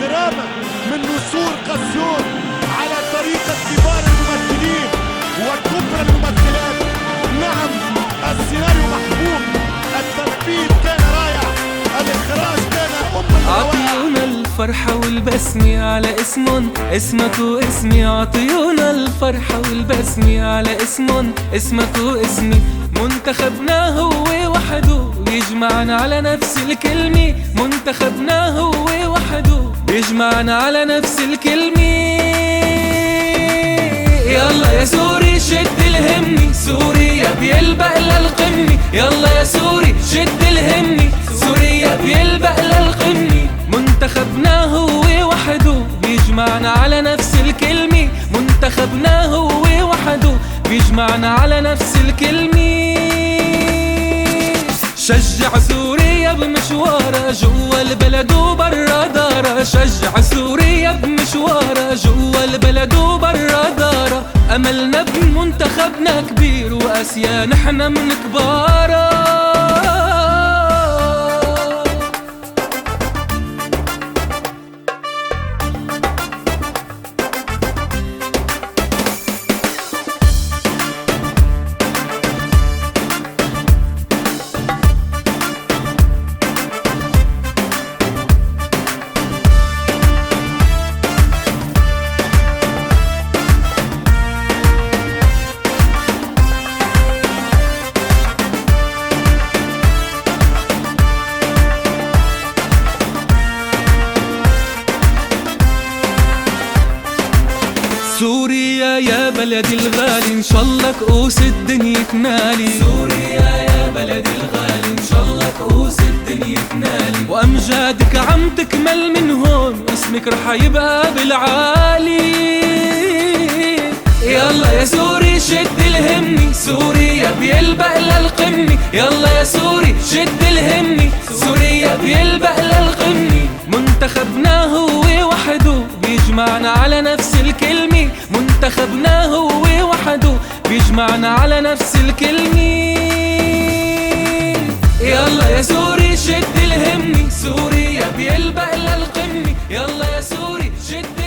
دراما من نسور قسيون على طريقة كبار الممثلين وكبرى الممثلات. نعم، السيناريو محبوب، التنفيذ كان رائع، الإخراج كان الروائع. عطيونا الفرحة والبسمة على اسمن اسمك واسمي، عطيونا الفرحة والبسمة على اسمن اسمك واسمي. منتخبنا هو وحده يجمعنا على نفس الكلمة، منتخبنا هو وحده يجمعنا على نفس الكلمة. يلا يا سوري شد الهمي، سوريا بيلبق للقمة. يلا يا سوري شد الهمي، سوريا بيلبق للقمة. منتخبنا هو وحده بيجمعنا على نفس الكلمة، منتخبنا هو وحده بيجمعنا على نفس الكلمة. شجع سوريا بمشوارها جوا البلد وبرا دارها، شجع سوريا بمشوارها جوا البلد وبرا دارها. أملنا بمنتخبنا كبير وآسيا نحنا من كبارها. سوريا يا بلدي الغالي ان شاء الله كؤوس الدنيا تنالي، سوريا يا بلدي الغالي ان شاء الله كؤوس الدنيا تنالي. وامجادك عم تكمل من هون واسمك رح يبقى بالعالي. يلا يا سوري شد الهمي، سوريا بيلبق للقمة. يلا يا سوري شد الهمي، سوريا بيلبق للقمة. منتخبنا هو وحده بيجمعنا على نفس الكلمة، منتخبنا هو وحده بيجمعنا على نفس الكلمة. يلا يا سوري شد الهمي، سوريا بيلبق للقمة. يلا يا سوري شد